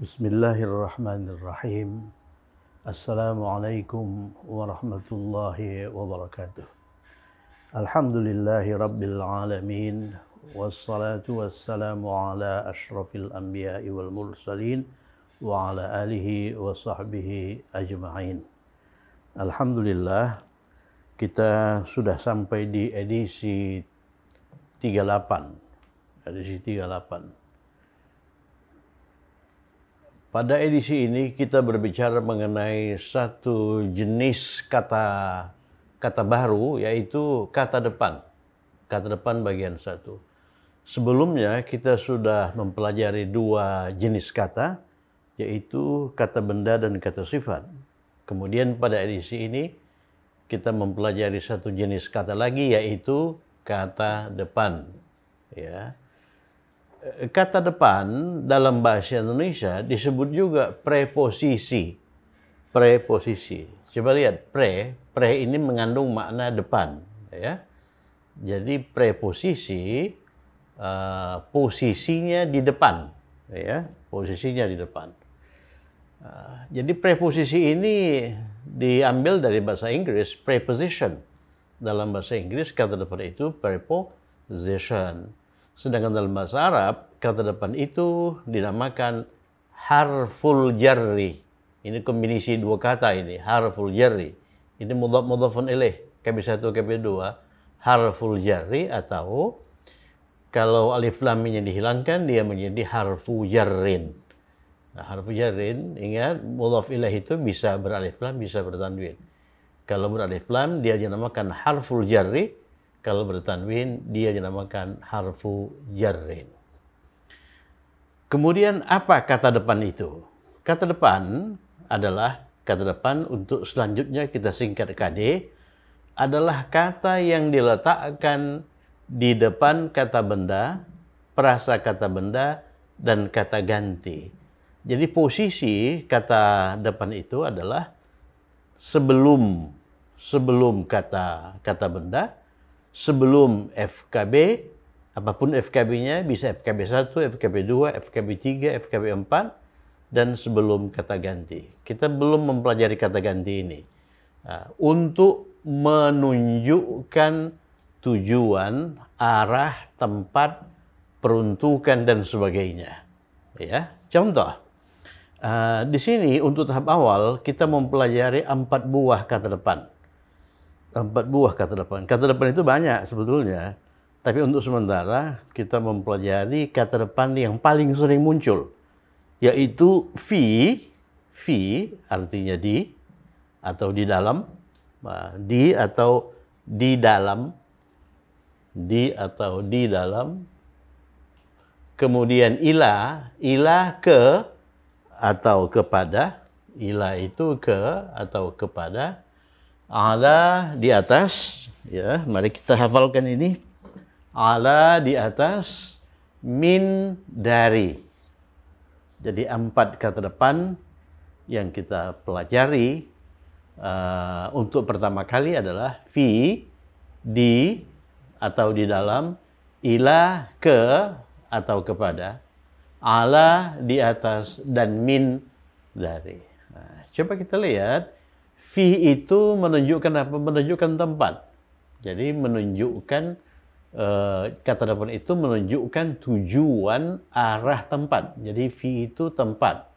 Bismillahirrahmanirrahim. Assalamualaikum warahmatullahi wabarakatuh. Alhamdulillahi rabbil alamin. Wassalatu wassalamu ala ashrafil anbiya'i wal mursalin wa ala alihi wa sahbihi ajma'in. Alhamdulillah, kita sudah sampai di edisi 38. Edisi 38. Pada edisi ini kita berbicara mengenai satu jenis kata baru, yaitu kata depan. Kata depan bagian 1. Sebelumnya kita sudah mempelajari 2 jenis kata, yaitu kata benda dan kata sifat. Kemudian pada edisi ini kita mempelajari satu jenis kata lagi, yaitu kata depan. Ya. Kata depan dalam bahasa Indonesia disebut juga preposisi. Preposisi. Coba lihat, pre ini mengandung makna depan, ya. Jadi preposisi posisinya di depan, ya. Posisinya di depan. Jadi preposisi ini diambil dari bahasa Inggris, preposition. Dalam bahasa Inggris kata depan itu preposition. Sedangkan dalam bahasa Arab, kata depan itu dinamakan harful jarri. Ini kombinasi 2 kata ini, harful jarri. Ini mudhaf mudhafun ilaih, KB1, KB2, harful jarri, atau kalau alif lam nya dihilangkan, dia menjadi harfu jarrin. Nah, harfu jarrin, ingat, mudhaf ilaih itu bisa beralif lam, bisa bertanwin. Kalau beralif lam, dia dinamakan harful jarri. Kalau bertanwin, dia dinamakan harfu jarrin. Kemudian apa kata depan itu? Kata depan adalah, kata depan untuk selanjutnya kita singkat KD, adalah kata yang diletakkan di depan kata benda, prasa kata benda, dan kata ganti. Jadi posisi kata depan itu adalah sebelum kata benda, sebelum FKB, apapun FKB-nya, bisa FKB 1, FKB 2, FKB 3, FKB 4, dan sebelum kata ganti. Kita belum mempelajari kata ganti ini. Untuk menunjukkan tujuan, arah, tempat, peruntukan, dan sebagainya. Ya, contoh. Di sini untuk tahap awal, kita mempelajari 4 buah kata depan. 4 buah kata depan. Kata depan itu banyak sebetulnya. Tapi untuk sementara kita mempelajari kata depan yang paling sering muncul. Yaitu fi artinya di atau di dalam. Di atau di dalam. Di atau di dalam. Kemudian ila ke atau kepada. Ila itu ke atau kepada. Ala di atas, ya, mari kita hafalkan ini. Ala di atas, min dari. Jadi 4 kata depan yang kita pelajari untuk pertama kali adalah fi, di atau di dalam, ila ke atau kepada, ala di atas, dan min dari. Nah, coba kita lihat. Fi itu menunjukkan apa? Menunjukkan tempat. Jadi menunjukkan, kata depan itu menunjukkan tujuan, arah, tempat. Jadi fi itu tempat.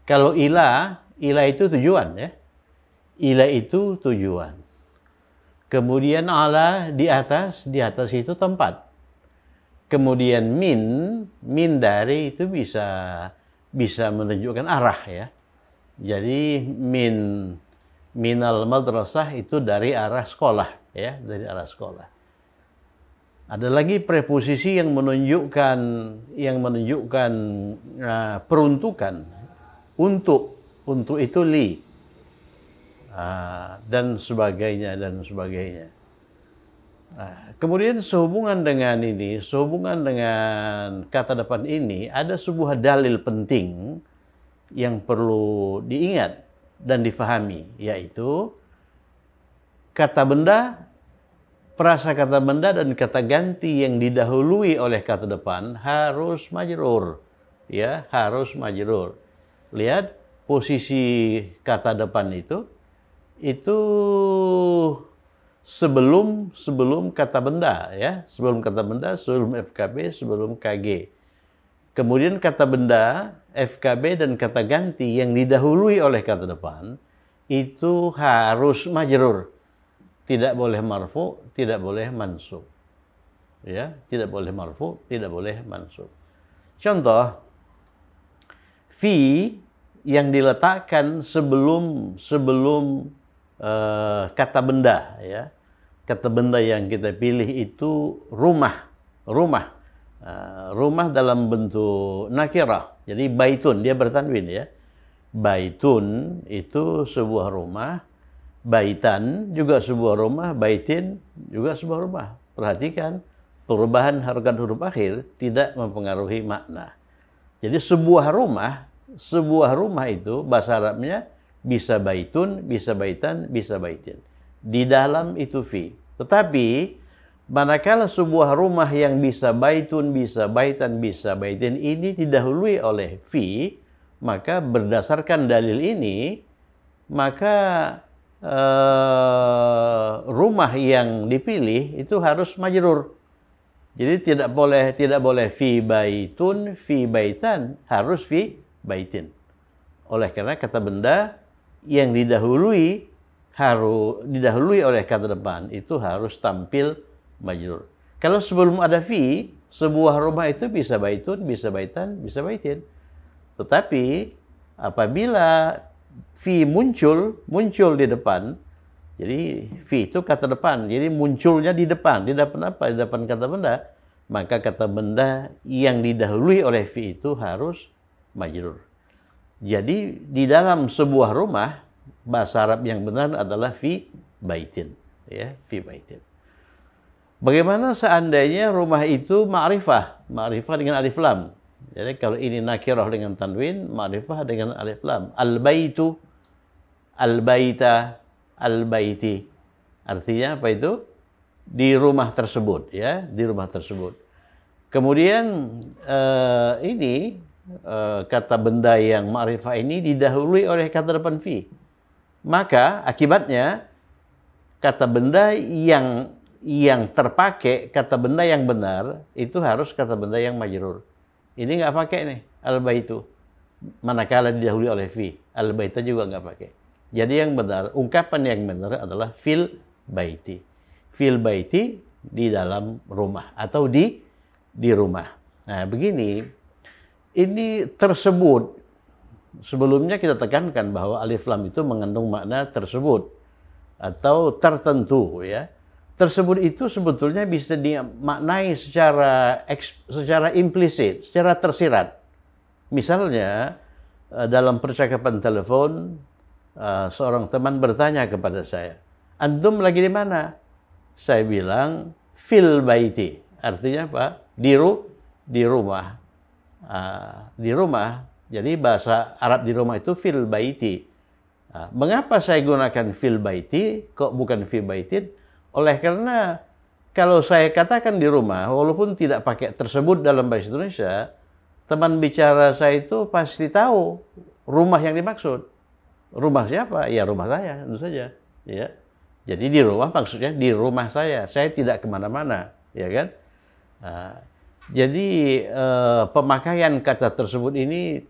Kalau ila itu tujuan, ya. Ila itu tujuan. Kemudian ala di atas itu tempat. Kemudian min dari itu bisa menunjukkan arah, ya. Jadi minal madrasah itu dari arah sekolah, ya, dari arah sekolah. Ada lagi preposisi yang menunjukkan peruntukan. Untuk itu li, dan sebagainya. Kemudian sehubungan dengan kata depan ini, ada sebuah dalil penting yang perlu diingat dan difahami, yaitu kata benda, prasa kata benda, dan kata ganti yang didahului oleh kata depan harus majrur, ya, harus majrur. Lihat posisi kata depan itu sebelum kata benda, ya, sebelum kata benda, sebelum FKB, sebelum KG. Kemudian kata benda, FKB dan kata ganti yang didahului oleh kata depan itu harus majrur, tidak boleh marfu, tidak boleh mansub, ya, tidak boleh marfu, tidak boleh mansub. Contoh, fi yang diletakkan sebelum kata benda, ya. Kata benda yang kita pilih itu rumah. Rumah dalam bentuk nakirah. Jadi baitun, dia bertanwin, ya. Baitun itu sebuah rumah, baitan juga sebuah rumah, baitin juga sebuah rumah. Perhatikan, perubahan harokat huruf akhir tidak mempengaruhi makna. Jadi sebuah rumah itu bahasa Arabnya bisa baitun, bisa baitan, bisa baitin. Di dalam itu fi. Tetapi manakala sebuah rumah yang bisa baitun, bisa baitan, bisa baitin ini didahului oleh fi, maka berdasarkan dalil ini, maka rumah yang dipilih itu harus majrur. Jadi tidak boleh fi baitun, fi baitan, harus fi baitin. Oleh karena kata benda yang didahului oleh kata depan itu harus tampil majrur. Kalau sebelum ada fi, sebuah rumah itu bisa baitun, bisa baitan, bisa baitin. Tetapi apabila fi muncul di depan, jadi fi itu kata depan, jadi munculnya di depan apa? Di depan kata benda, maka kata benda yang didahului oleh fi itu harus majrur. Jadi di dalam sebuah rumah, bahasa Arab yang benar adalah fi baitin, ya, fi baitin. Bagaimana seandainya rumah itu ma'rifah dengan alif lam? Jadi kalau ini nakirah dengan tanwin, ma'rifah dengan alif lam. Al-baitu, al-baita, al-baiti. Artinya apa itu? Di rumah tersebut, ya, di rumah tersebut. Kemudian kata benda yang ma'rifah ini didahului oleh kata depan fi. Maka akibatnya kata benda yang terpakai, kata benda yang benar itu harus kata benda yang majrur. Ini nggak pakai nih al-baitu, manakala didahului oleh fi. Al-baita juga nggak pakai. Jadi yang benar, ungkapan yang benar adalah fil baiti. Fil baiti di dalam rumah atau di rumah. Nah, begini, ini tersebut. Sebelumnya kita tekankan bahwa alif lam itu mengandung makna tersebut atau tertentu, ya. Tersebut itu sebetulnya bisa dimaknai secara implisit, secara tersirat. Misalnya dalam percakapan telepon, seorang teman bertanya kepada saya, "Antum lagi di mana?" Saya bilang, "Fil baiti." Artinya apa? Di rumah. Di rumah. Jadi bahasa Arab di rumah itu fil baiti. Mengapa saya gunakan fil baiti, kok bukan fi baitin? Oleh karena kalau saya katakan di rumah, walaupun tidak pakai tersebut dalam bahasa Indonesia, teman bicara saya itu pasti tahu rumah yang dimaksud. Rumah siapa? Ya rumah saya, tentu saja. Ya. Jadi di rumah maksudnya di rumah saya tidak kemana-mana, ya kan? Jadi pemakaian kata tersebut ini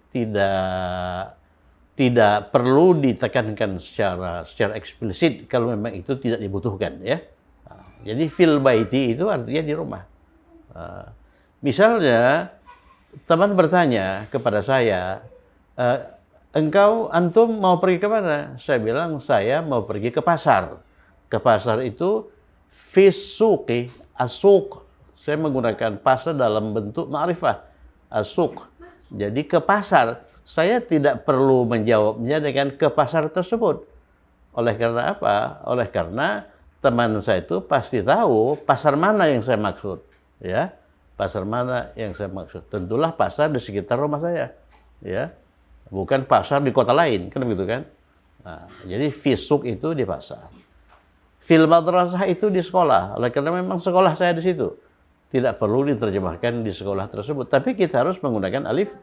tidak perlu ditekankan secara eksplisit kalau memang itu tidak dibutuhkan, ya. Jadi fil baiti itu artinya di rumah. Misalnya teman bertanya kepada saya, antum mau pergi ke mana? Saya bilang saya mau pergi ke pasar. Ke pasar itu fisuqi, asuq. Saya menggunakan pasar dalam bentuk ma'rifah, asuq. Jadi ke pasar, saya tidak perlu menjawabnya dengan ke pasar tersebut. Oleh karena apa? Oleh karena teman saya itu pasti tahu pasar mana yang saya maksud, ya. Pasar mana yang saya maksud? Tentulah pasar di sekitar rumah saya, ya. Bukan pasar di kota lain, kan begitu kan? Nah, jadi fisuk itu di pasar. Fil madrasah itu di sekolah. Oleh karena memang sekolah saya di situ. Tidak perlu diterjemahkan di sekolah tersebut, tapi kita harus menggunakan alif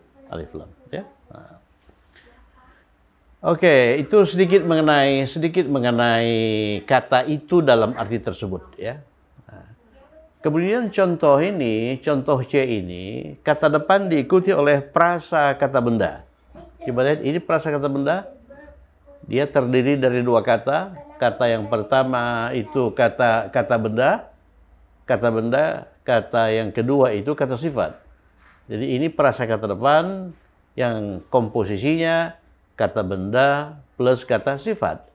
lam, ya. Nah. Oke, itu sedikit mengenai kata itu dalam arti tersebut ya. Nah, kemudian contoh C ini, kata depan diikuti oleh prasa kata benda. Coba lihat, ini prasa kata benda. Dia terdiri dari dua kata. Kata yang pertama itu kata benda, kata yang kedua itu kata sifat. Jadi ini prasa kata depan yang komposisinya kata benda plus kata sifat.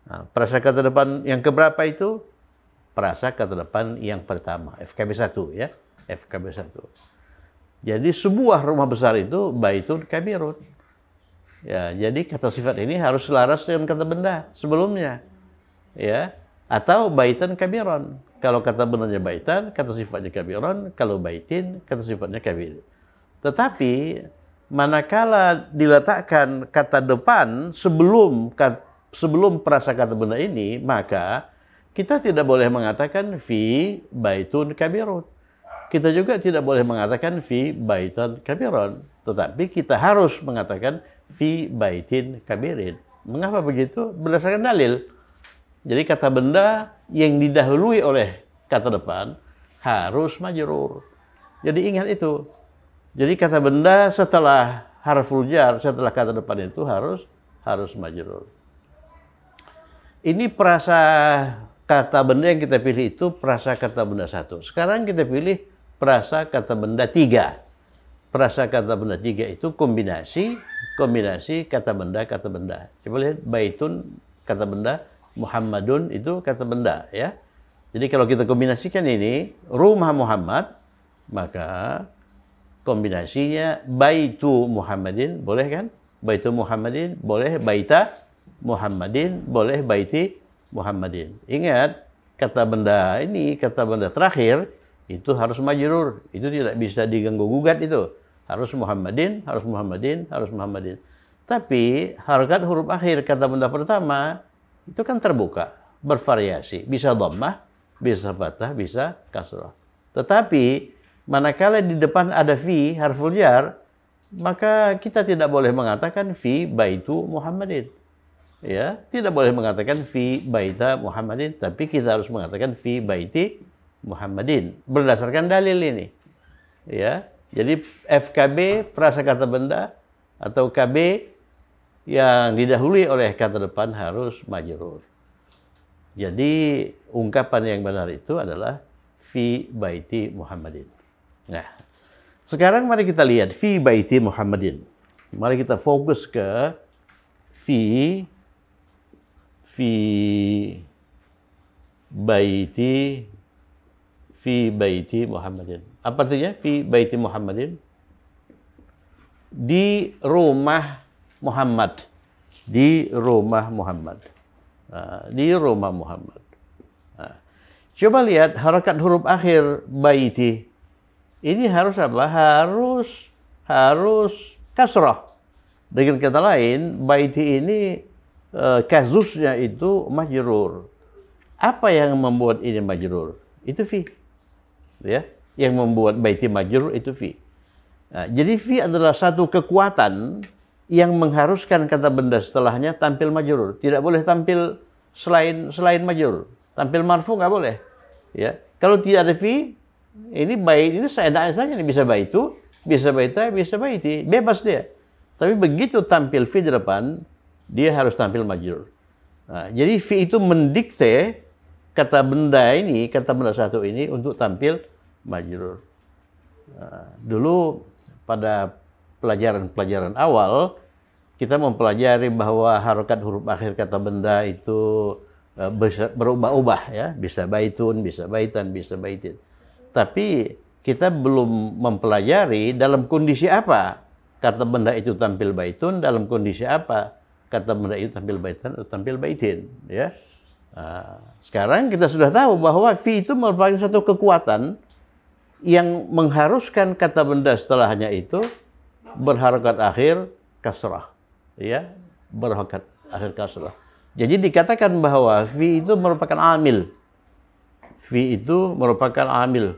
Nah, prasa kata depan yang keberapa itu? Prasa kata depan yang pertama, FKB 1 ya, FKB 1. Jadi sebuah rumah besar itu baitun kabirun. Ya, jadi kata sifat ini harus selaras dengan kata benda sebelumnya. Ya, atau baitan kabiron. Kalau kata bendanya baitan, kata sifatnya kabiron, kalau baitin, kata sifatnya kabir. Tetapi manakala diletakkan kata depan sebelum prasa kata benda ini, maka kita tidak boleh mengatakan fi baitun kabirun. Kita juga tidak boleh mengatakan fi baitan kabiron, tetapi kita harus mengatakan fi baitin kabirin. Mengapa begitu? Berdasarkan dalil. Jadi kata benda yang didahului oleh kata depan harus majrur. Jadi ingat itu. Jadi kata benda setelah harful jar, setelah kata depan itu harus majrur. Ini prasa kata benda yang kita pilih itu prasa kata benda 1. Sekarang kita pilih prasa kata benda 3. Prasa kata benda 3 itu kombinasi kata benda. Coba lihat, baitun kata benda, Muhammadun itu kata benda ya. Jadi kalau kita kombinasikan ini rumah Muhammad, maka kombinasinya baitu Muhammadin, boleh kan? Baitu Muhammadin boleh, baita Muhammadin boleh, baiti Muhammadin. Ingat, kata benda ini, kata benda terakhir itu harus majrur. Itu tidak bisa diganggu gugat itu. Harus Muhammadin, harus Muhammadin, harus Muhammadin. Tapi harokat huruf akhir kata benda pertama itu kan terbuka, bervariasi. Bisa dhammah, bisa fathah, bisa kasrah. Tetapi manakala di depan ada fi, harful jar, maka kita tidak boleh mengatakan fi baitu Muhammadin. Ya, tidak boleh mengatakan fi baita Muhammadin, tapi kita harus mengatakan fi baiti Muhammadin berdasarkan dalil ini. Ya. Jadi FKB prasakata benda atau KB yang didahului oleh kata depan harus majrur. Jadi ungkapan yang benar itu adalah fi baiti Muhammadin. Nah, sekarang mari kita lihat fi baiti Muhammadin. Mari kita fokus ke fi baiti Muhammadin. Apa artinya fi baiti Muhammadin? Di rumah Muhammad. Di rumah Muhammad. Di rumah Muhammad. Coba lihat harakat huruf akhir baiti. Ini harus apa? Harus kasrah. Dengan kata lain, baiti ini kasusnya itu majrur. Apa yang membuat ini majrur? Itu fi. Ya, yang membuat baiti majrur itu fi. Nah, jadi fi adalah satu kekuatan yang mengharuskan kata benda setelahnya tampil majrur. Tidak boleh tampil selain majrur. Tampil marfu nggak boleh. Ya, kalau tidak ada fi, ini bait ini seenaknya saja, bisa baitu, bisa baita, bisa baiti, bebas dia. Tapi begitu tampil fi di depan, dia harus tampil majrur. Nah, jadi fi itu mendikte kata benda ini, kata benda satu ini untuk tampil majrur. Nah, dulu pada pelajaran awal kita mempelajari bahwa harokat huruf akhir kata benda itu berubah-ubah ya, bisa baitun, bisa baitan, bisa baitin. Tapi kita belum mempelajari dalam kondisi apa kata benda itu tampil baitun, dalam kondisi apa kata benda itu tampil baitan atau tampil baitin ya. Nah, sekarang kita sudah tahu bahwa fi itu merupakan satu kekuatan yang mengharuskan kata benda setelahnya itu berharokat akhir kasrah, ya, berharokat akhir kasrah. Jadi dikatakan bahwa fi itu merupakan amil. Fi itu merupakan amil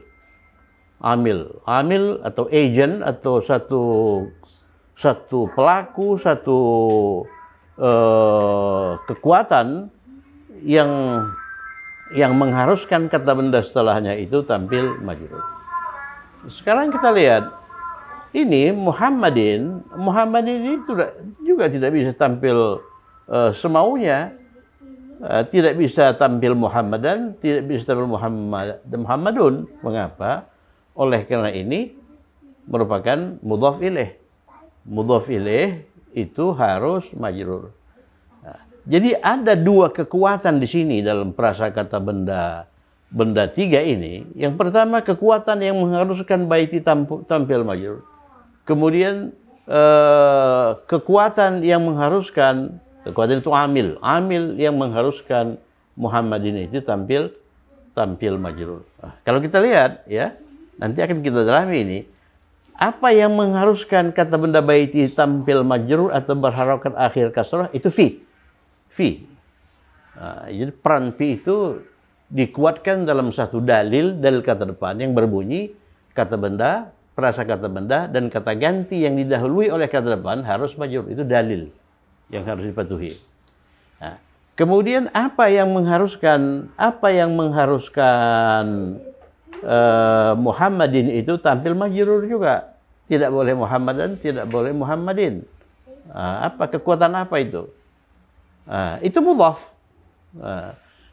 atau agent atau satu pelaku, satu kekuatan yang mengharuskan kata benda setelahnya itu tampil majrur. Sekarang kita lihat ini Muhammadin ini juga tidak bisa tampil semaunya, tidak bisa tampil Muhammadan, tidak bisa tampil Muhammadun. Mengapa? Oleh karena ini merupakan mudhaf ilaih. Mudhaf ilaih itu harus majrur. Jadi ada dua kekuatan di sini dalam prasakata benda tiga ini. Yang pertama kekuatan yang mengharuskan baiti tampil majrur. Kemudian kekuatan yang mengharuskan, kekuatan itu amil yang mengharuskan Muhammadin itu tampil majrur. Kalau kita lihat ya, nanti akan kita dalami ini. Apa yang mengharuskan kata benda baiti tampil majrur atau berharokat akhir kasrah itu fi. Jadi peran fi itu dikuatkan dalam satu dalil kata depan yang berbunyi kata benda, prasakata benda dan kata ganti yang didahului oleh kata depan harus majrur. Itu dalil yang harus dipatuhi. Kemudian apa yang mengharuskan Muhammadin itu tampil majrur juga. Tidak boleh Muhammadan, tidak boleh Muhammadin. Kekuatan apa itu? Itu mudhaf.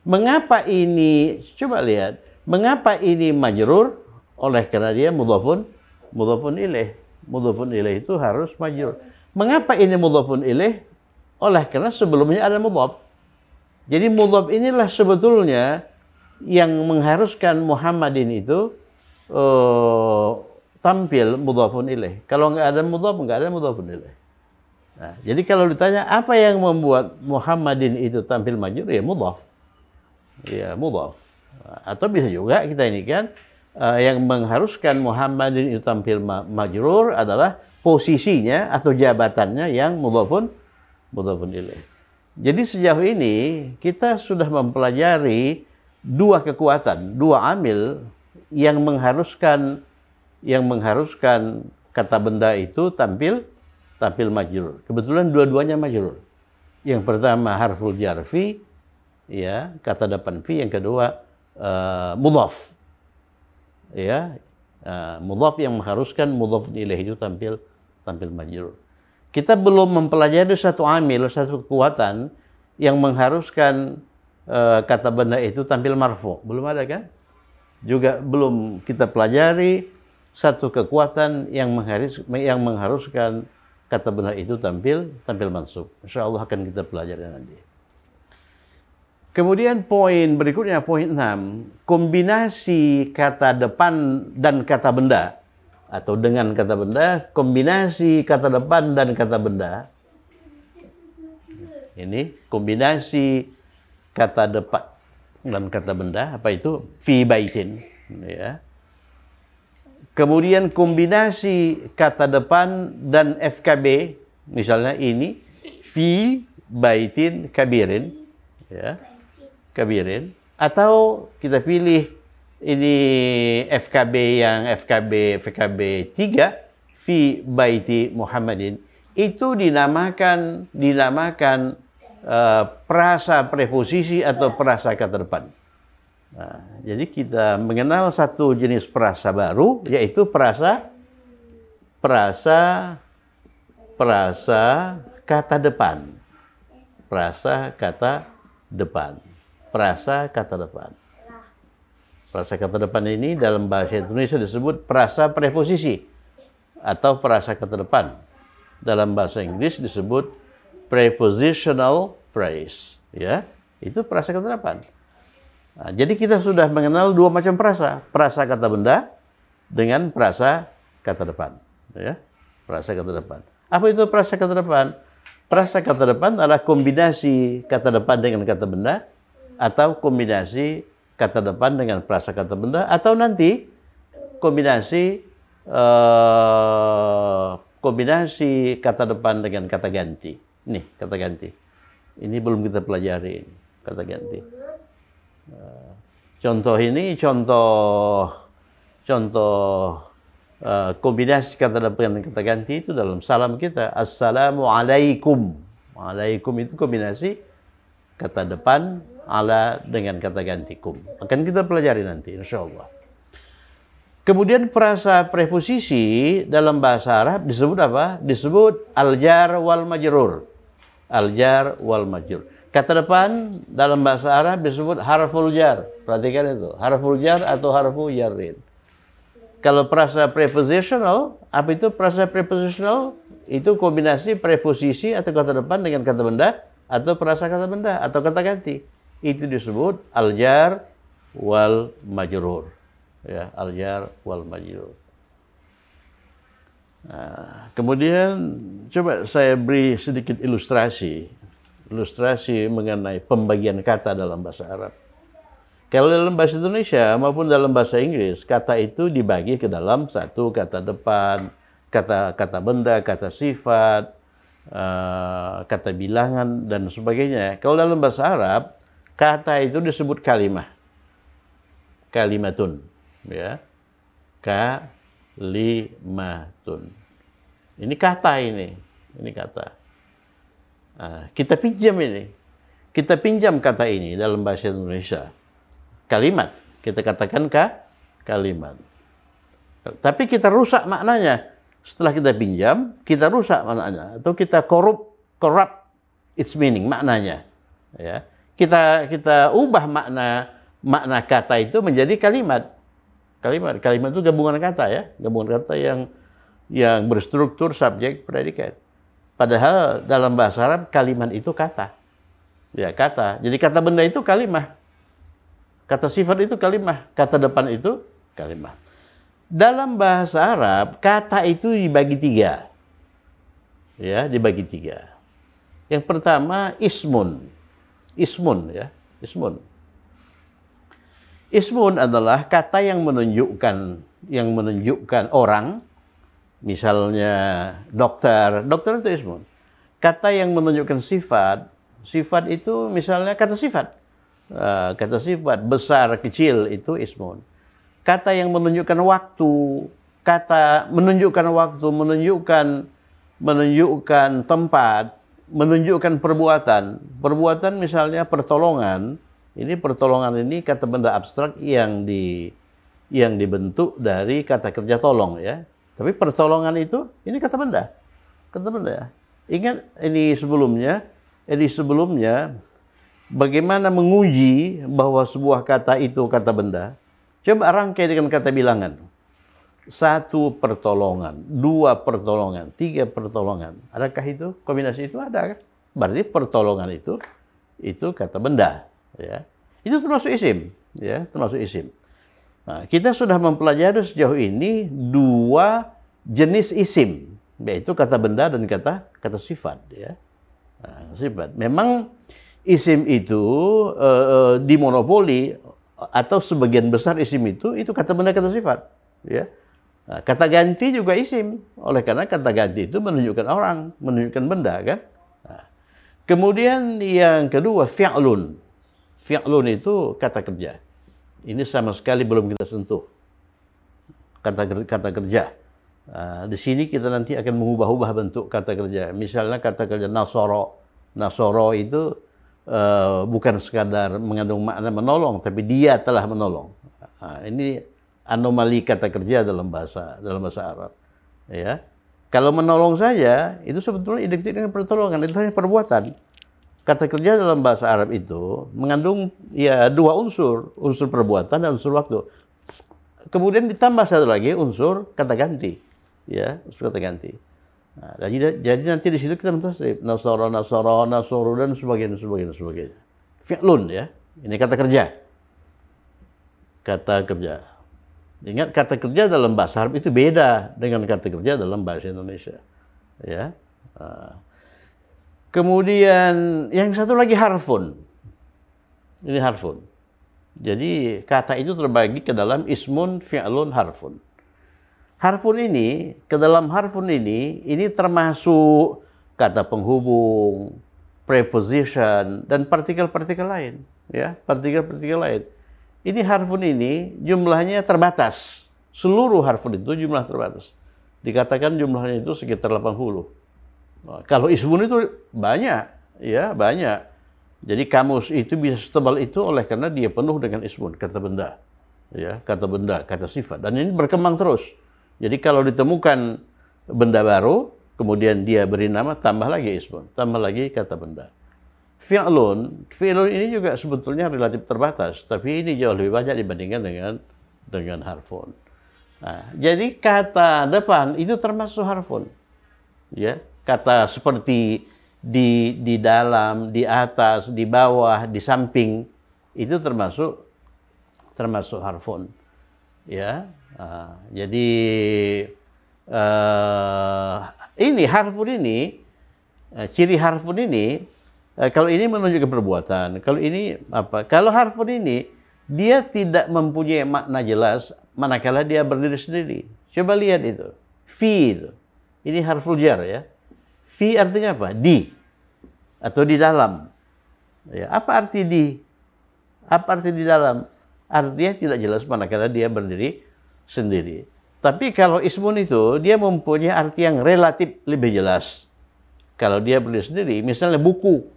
Mengapa ini? Coba lihat. Mengapa ini majrur? Oleh karena dia mudhafun ilaih. Mudhafun ilaih itu harus majrur. Mengapa ini mudhafun ilaih? Oleh karena sebelumnya ada mudhaf. Jadi mudhaf inilah sebetulnya yang mengharuskan Muhammadin itu tampil mudhafun ilaih. Kalau nggak ada mudhafun ilaih. Nah, jadi kalau ditanya apa yang membuat Muhammadin itu tampil majrur, ya mudhaf. Ya mudhaf. Atau bisa juga kita ini kan yang mengharuskan Muhammadin itu tampil majrur adalah posisinya atau jabatannya yang mudhafun ilaih. Jadi sejauh ini kita sudah mempelajari dua kekuatan, dua amil yang mengharuskan kata benda itu tampil majrur. Kebetulan dua-duanya majrur. Yang pertama harful jar fi, ya, kata depan fi. Yang kedua mudhaf. Ya, mudhaf yang mengharuskan mudhaf ilaih itu tampil majrur. Kita belum mempelajari satu amil, satu kekuatan yang mengharuskan kata benda itu tampil marfu. Belum ada kan? Juga belum kita pelajari satu kekuatan yang mengharuskan kata benda itu tampil mansub. Insya Allah akan kita pelajari nanti. Kemudian poin berikutnya, poin 6. Kombinasi kata depan dan kata benda. Atau dengan kata benda, kombinasi kata depan dan kata benda. Ini kombinasi kata depan dan kata benda. Apa itu? Fi baitin. Ya. Kemudian kombinasi kata depan dan FKB, misalnya ini fi baitin kabirin, ya, kabirin. Atau kita pilih ini FKB yang FKB 3 fi baiti Muhammadin. Itu dinamakan prasa preposisi atau prasa kata depan. Nah, jadi kita mengenal satu jenis prasa baru, yaitu prasa kata depan. Prasa kata depan. Prasa kata depan. Prasa kata depan ini dalam bahasa Indonesia disebut prasa preposisi atau prasa kata depan. Dalam bahasa Inggris disebut prepositional phrase. Ya, itu prasa kata depan. Nah, jadi kita sudah mengenal dua macam prasa kata benda dengan prasa kata depan, ya. Prasa kata depan. Apa itu prasa kata depan? Prasa kata depan adalah kombinasi kata depan dengan kata benda atau kombinasi kata depan dengan prasa kata benda atau nanti kombinasi kata depan dengan kata ganti. Nih, kata ganti. Ini belum kita pelajari, ini, kata ganti. Contoh ini contoh kombinasi kata depan dan kata ganti itu dalam salam kita. Assalamualaikum. Alaikum itu kombinasi kata depan ala dengan kata ganti kum. Akan kita pelajari nanti insya Allah. Kemudian frasa preposisi dalam bahasa Arab disebut apa? Disebut al-jar wal majrur. Al-jar wal majrur. Kata depan dalam bahasa Arab disebut harful jar. Perhatikan itu, harful jar atau harfu jarrin. Kalau frasa prepositional, apa itu frasa prepositional? Itu kombinasi preposisi atau kata depan dengan kata benda atau frasa kata benda atau kata ganti. Itu disebut al-jar wal majrur. Ya, al-jar wal majrur. Nah, kemudian coba saya beri sedikit ilustrasi mengenai pembagian kata dalam bahasa Arab. Kalau dalam bahasa Indonesia maupun dalam bahasa Inggris, kata itu dibagi ke dalam satu kata depan, kata benda, kata sifat, kata bilangan dan sebagainya. Kalau dalam bahasa Arab, kata itu disebut kalimah, kalimatun. Ya, kalimatun. Ini kata ini kata. Kita pinjam kata ini dalam bahasa Indonesia. Kalimat, kita katakan kalimat. Tapi kita rusak maknanya. Setelah kita pinjam, kita rusak maknanya atau kita corrupt its meaning, maknanya. Ya. Kita ubah makna kata itu menjadi kalimat. Kalimat itu gabungan kata ya, gabungan kata yang berstruktur subjek predikat. Padahal dalam bahasa Arab kalimat itu kata. Ya, kata. Jadi kata benda itu kalimah. Kata sifat itu kalimah, kata depan itu kalimah. Dalam bahasa Arab kata itu dibagi tiga. Ya, dibagi tiga. Yang pertama ismun. Ismun ya, ismun. Ismun adalah kata yang menunjukkan orang, misalnya dokter itu ismun. Kata yang menunjukkan sifat itu misalnya kata sifat. Kata sifat besar, kecil itu ismun. Kata yang menunjukkan waktu, menunjukkan tempat, menunjukkan perbuatan. Perbuatan misalnya pertolongan. Ini pertolongan ini kata benda abstrak yang dibentuk dari kata kerja tolong ya. Tapi pertolongan itu ini kata benda. Kata benda ya. Ingat ini sebelumnya bagaimana menguji bahwa sebuah kata itu kata benda. Coba rangkai dengan kata bilangan. 1 pertolongan, 2 pertolongan, 3 pertolongan. Adakah itu? Kombinasi itu ada kan? Berarti pertolongan itu kata benda. Ya, itu termasuk isim, ya, termasuk isim. Nah, kita sudah mempelajari sejauh ini 2 jenis isim, yaitu kata benda dan kata sifat, ya. Nah, sifat. Memang isim itu dimonopoli atau sebagian besar isim itu kata benda kata sifat, ya. Nah, kata ganti juga isim, oleh karena kata ganti itu menunjukkan orang, menunjukkan benda, kan. Nah, kemudian yang kedua fi'lun. Fi'lun itu kata kerja. Ini sama sekali belum kita sentuh. Kata kerja. Di sini kita nanti akan mengubah-ubah bentuk kata kerja. Misalnya kata kerja nasoro. Nasoro itu bukan sekadar mengandung makna menolong, tapi dia telah menolong. Ini anomali kata kerja dalam bahasa Arab. Ya. Kalau menolong saja, itu sebetulnya identik dengan pertolongan. Itu hanya perbuatan. Kata kerja dalam bahasa Arab itu mengandung ya 2 unsur perbuatan dan unsur waktu. Kemudian ditambah satu lagi unsur kata ganti, ya, unsur kata ganti. Nah, jadi nanti di situ kita mentasrif nasoro dan sebagainya. Fi'lun ya, ini kata kerja. Kata kerja. Ingat kata kerja dalam bahasa Arab itu beda dengan kata kerja dalam bahasa Indonesia, ya. Kemudian yang satu lagi harfun. Ini harfun. Jadi kata itu terbagi ke dalam ismun, fi'lun, harfun. Harfun ini, ke dalam harfun ini termasuk kata penghubung, preposition, dan partikel-partikel lain. Ya, partikel-partikel lain. Ini harfun ini jumlahnya terbatas. Seluruh harfun itu jumlah terbatas. Dikatakan jumlahnya itu sekitar 80. Kalau ismun itu banyak, ya banyak. Jadi kamus itu bisa setebal itu oleh karena dia penuh dengan ismun, kata benda. Ya, kata benda, kata sifat. Dan ini berkembang terus. Jadi kalau ditemukan benda baru, kemudian dia beri nama, tambah lagi ismun, tambah lagi kata benda. Fi'lun ini juga sebetulnya relatif terbatas, tapi ini jauh lebih banyak dibandingkan dengan harfun. Nah, jadi kata depan itu termasuk harfun. Ya, kata seperti di dalam, di atas, di bawah, di samping itu termasuk harfun. Ya, jadi ini harfun ini, ciri harfun ini, kalau ini menunjukkan perbuatan, kalau ini apa? Kalau harfun ini dia tidak mempunyai makna jelas manakala dia berdiri sendiri. Coba lihat itu, fi itu. Ini harful jar ya. Fi artinya apa? Di atau di dalam. Ya, apa arti di? Apa arti di dalam? Artinya tidak jelas manakala dia berdiri sendiri. Tapi kalau ismun itu dia mempunyai arti yang relatif lebih jelas. Kalau dia berdiri sendiri, misalnya buku.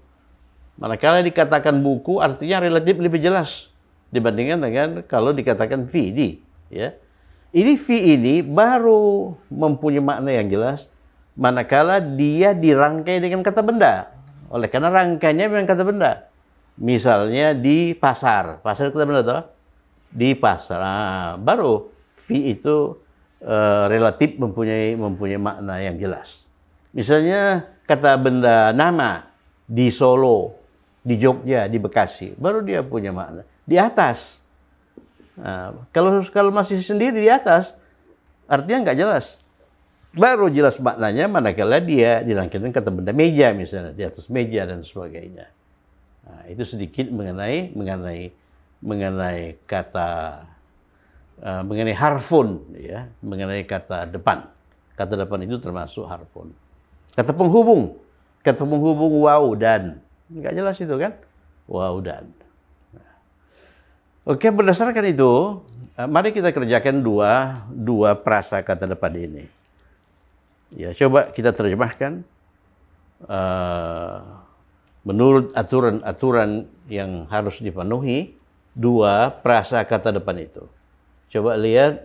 Manakala dikatakan buku artinya relatif lebih jelas dibandingkan dengan kalau dikatakan fi di, ya. Ini fi ini baru mempunyai makna yang jelas manakala dia dirangkai dengan kata benda. Oleh karena rangkainya memang kata benda. Misalnya di pasar. Pasar kata benda toh? Di pasar. Nah, baru fi itu relatif mempunyai makna yang jelas. Misalnya kata benda nama di Solo, di Jogja, di Bekasi, baru dia punya makna. Di atas. Nah, kalau masih sendiri di atas, artinya nggak jelas. Baru jelas maknanya manakala dia dirangkaikan kata benda meja misalnya, di atas meja dan sebagainya. Nah, itu sedikit mengenai kata mengenai harfun, ya, mengenai kata depan. Kata depan itu termasuk harfun. Kata penghubung waw dan, nggak jelas itu kan, waw dan. Oke, berdasarkan itu, mari kita kerjakan dua prasakata depan ini. Ya, coba kita terjemahkan menurut aturan-aturan yang harus dipenuhi dua prasakata depan itu. Coba lihat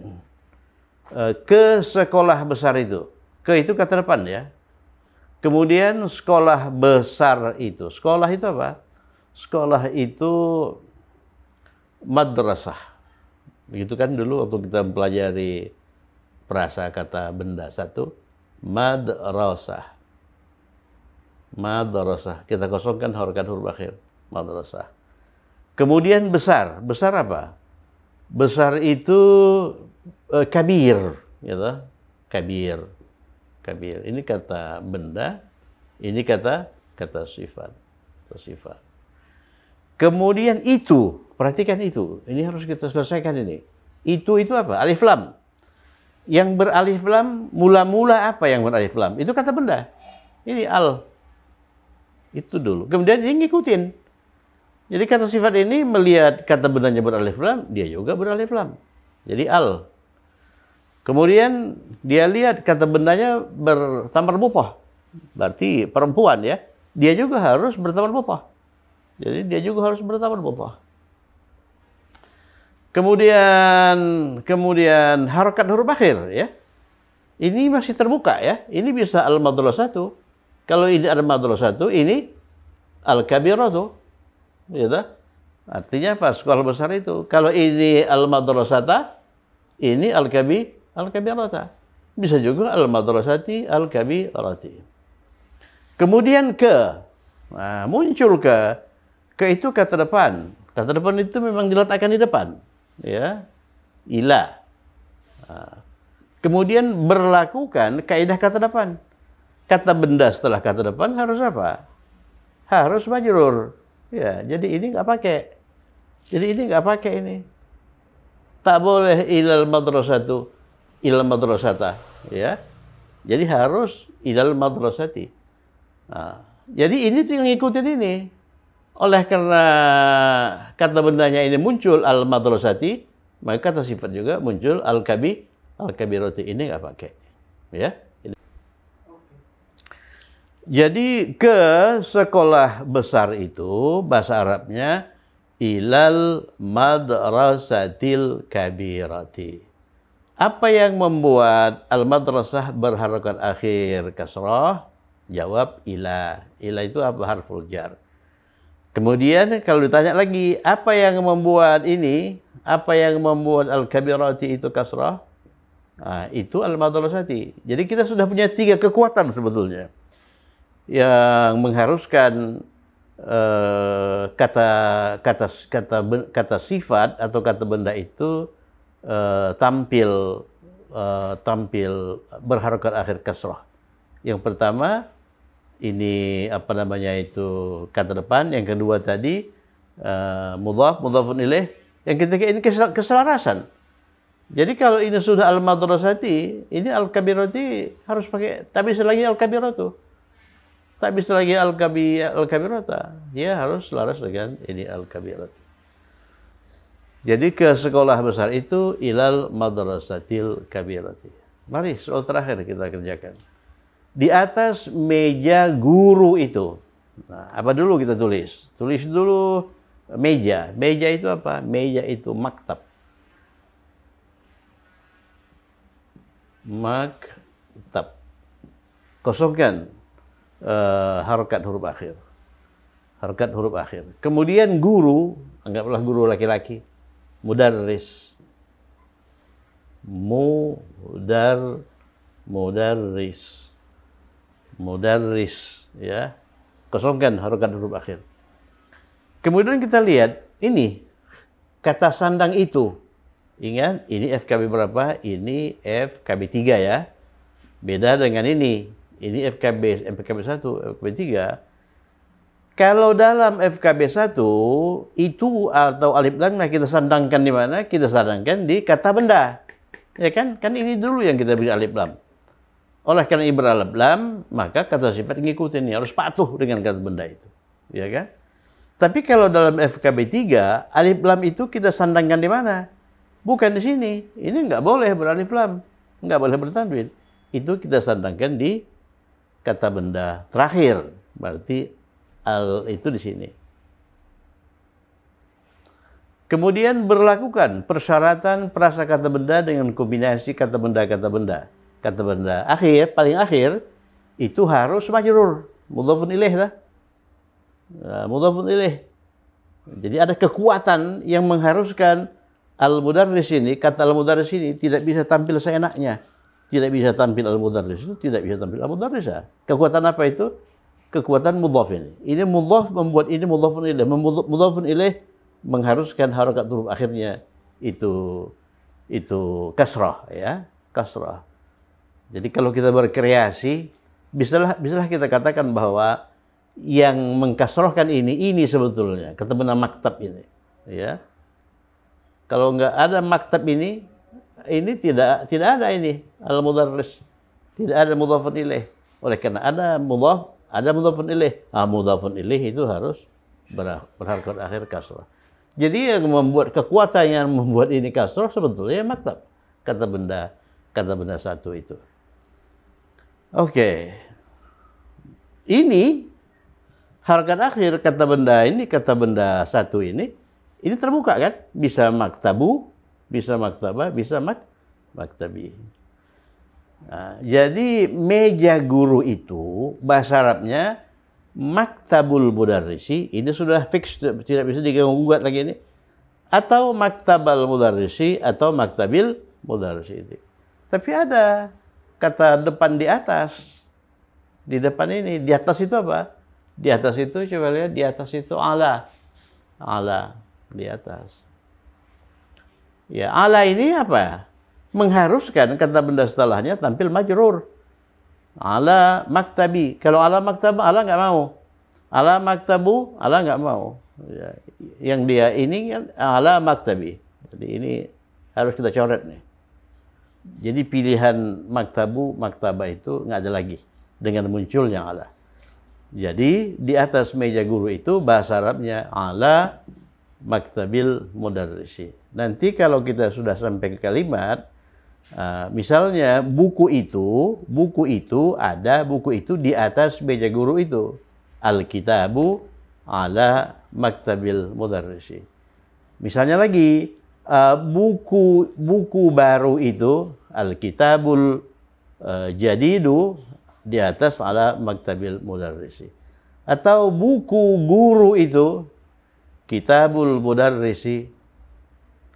ke sekolah besar itu. Ke itu kata depan ya. Kemudian sekolah besar itu. Sekolah itu apa? Sekolah itu madrasah. Begitu kan dulu waktu kita mempelajari prasakata benda satu, madrasah. Madrasah. Kita kosongkan harokat huruf akhir. Madrasah. Kemudian besar. Besar apa? Besar itu kabir, gitu. Kabir. Ini kata benda, ini kata sifat. Sifat. Kemudian itu, perhatikan itu. Ini harus kita selesaikan ini. Itu apa? Alif lam. Yang beralif lam, mula-mula apa yang beralif lam? Itu kata benda. Ini al. Itu dulu. Kemudian ini ngikutin. Jadi kata sifat ini melihat kata bendanya beralif lam, dia juga beralif lam. Jadi al. Kemudian dia lihat kata bendanya bertamar butoh. Berarti perempuan ya. Dia juga harus bertamar butoh. Jadi dia juga harus bertamar butoh. Kemudian harokat huruf akhir ya. Ini masih terbuka ya. Ini bisa al-madrasatu. Kalau ini ada madrasatu, ini al-kabiratu. Gitu. Artinya apa? Sekolah besar itu. Kalau ini al-madrasata, ini al-kabirata. Bisa juga al-madrasati, al-kabirati. Kemudian ke. Nah, muncul ke. Ke itu kata depan. Kata depan itu memang diletakkan di depan. Ya. Ila. Nah. Kemudian berlakukan kaidah kata depan. Kata benda setelah kata depan harus apa? Harus majrur. Ya, jadi ini nggak pakai. Jadi ini nggak pakai ini. Tak boleh ilal madrasatu, ilal madrasata. Ya. Jadi harus ilal madrasati. Nah, jadi ini tinggal ngikutin ini. Oleh karena kata bendanya ini muncul al madrasati, maka kata sifat juga muncul al-kabirati. Ini nggak pakai. Ya. Jadi ke sekolah besar itu bahasa Arabnya ilal madrasatil kabirati. Apa yang membuat al-madrasah berharokat akhir kasrah? Jawab ila. Ila itu apa? Harful jar. Kemudian kalau ditanya lagi, apa yang membuat ini? Apa yang membuat al-kabirati itu kasrah? Nah, itu al-madrasati. Jadi kita sudah punya 3 kekuatan sebetulnya yang mengharuskan kata sifat atau kata benda itu tampil berharokat akhir kasrah. Yang pertama ini apa namanya itu kata depan, yang kedua tadi mudhafun ilaih, yang ketiga ini keselarasan. Jadi kalau ini sudah al-madrasati, ini al-kabirati harus pakai, tak bisa lagi al-kabiratu. Tak bisa lagi al-kabirata. Ya harus selaras dengan ini al-kabirati. Jadi ke sekolah besar itu ilal madrasatil kabirati. Mari soal terakhir kita kerjakan. Di atas meja guru itu. Nah, apa dulu kita tulis? Tulis dulu meja. Meja itu apa? Meja itu maktab. Maktab. Kosongkan harokat huruf akhir. Harokat huruf akhir. Kemudian guru, anggaplah guru laki-laki. Mudarris. Mudarris, ya. Kosongkan harokat huruf akhir. Kemudian kita lihat ini kata sandang itu. Ingat, ini FKB berapa? Ini FKB 3 ya. Beda dengan ini. Ini FKB 1, FKB 3. Kalau dalam FKB 1 itu atau alif lam kita sandangkan di mana? Kita sandangkan di kata benda. Ya kan? Kan ini dulu yang kita beri alif lam. Oleh karena ini beralif lam, maka kata sifat ngikutin, harus patuh dengan kata benda itu. Ya kan? Tapi kalau dalam FKB 3, alif lam itu kita sandangkan di mana? Bukan di sini. Ini nggak boleh beralif lam. Nggak boleh bertanwin. Itu kita sandangkan di kata benda terakhir. Berarti al itu di sini. Kemudian berlakukan persyaratan prasakata benda dengan kombinasi kata benda. Kata benda akhir, paling akhir, itu harus majrur. Mudhafun ilaih dah. Mudhafun ilaih. Jadi ada kekuatan yang mengharuskan al-mudarris ini, kata al-mudarris ini tidak bisa tampil seenaknya. Tidak bisa tampil al-mudarris itu, tidak bisa tampil al-mudarris. Kekuatan apa itu? Kekuatan mudhaf ini. Ini mudhaf membuat ini mudhafun ilaih. Mudhafun ilaih mengharuskan harokat huruf akhirnya itu kasrah, ya, kasrah. Jadi kalau kita berkreasi, bisalah kita katakan bahwa yang mengkasrohkan ini sebetulnya kata benda maktab ini, ya. Kalau nggak ada maktab ini tidak ada ini al-mudarris, tidak ada mudhafun ilaih. Oleh karena ada mudhafun ilaih. Mudhafun ilaih itu harus berharokat akhir kasrah. Jadi yang membuat kekuatan yang membuat ini kasrah sebetulnya maktab, kata benda 1 itu. Oke. Ini harokat akhir kata benda 1 ini terbuka kan? Bisa maktabu, bisa maktabah, bisa maktabi. Nah, jadi meja guru itu bahasa Arabnya maktabul mudarrisi, ini sudah fix, tidak bisa diganggu-gugat lagi ini. Atau maktabal mudarrisi atau maktabil mudarrisi itu. Tapi ada kata depan di atas. Di depan ini, di atas itu apa? Di atas itu coba lihat, di atas itu ala. Ala di atas. Ya, ala ini apa? Mengharuskan kata benda setelahnya tampil majrur. Ala maktabi. Kalau ala maktab, ala nggak mau. Ala maktabu, ala nggak mau. Ya, yang dia ini kan ala maktabi. Jadi ini harus kita coret nih. Jadi pilihan maktabu, maktabah itu nggak ada lagi dengan munculnya ala. Jadi di atas meja guru itu bahasa Arabnya ala maktabil mudarrisi. Nanti kalau kita sudah sampai ke kalimat Misalnya buku itu ada buku itu di atas meja guru itu. Al-kitabu ala maktabil mudarrisi. Misalnya lagi buku baru itu al-kitabul jadidu di atas ala maktabil mudarrisi. Atau buku guru itu kitabul mudarrisi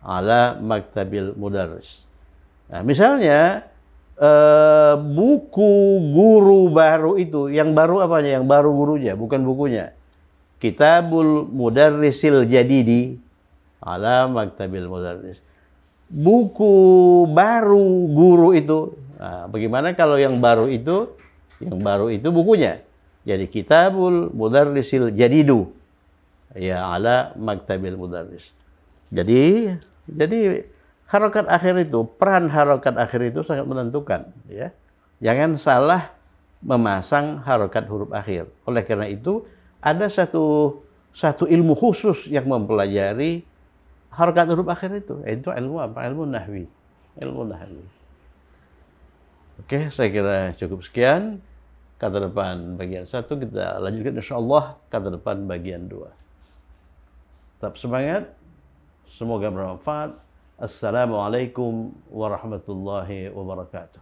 ala maktabil mudarris. Nah, misalnya buku guru baru itu, yang baru apanya? Yang baru gurunya, bukan bukunya. Kitabul mudarrisil jadidi ala maktabil mudarris. Buku baru guru itu. Nah, bagaimana kalau yang baru itu bukunya? Jadi kitabul mudarrisil jadidu ya ala maktabil mudarris. Jadi harokat akhir itu, peran harokat akhir itu sangat menentukan, ya. Jangan salah memasang harokat huruf akhir. Oleh karena itu, ada satu ilmu khusus yang mempelajari harokat huruf akhir itu. Itu ilmu apa? Ilmu nahwi. Ilmu nahwi. Oke, saya kira cukup sekian. Kata depan bagian 1, kita lanjutkan insyaallah kata depan bagian 2. Tetap semangat. Semoga bermanfaat. Assalamualaikum warahmatullahi wabarakatuh.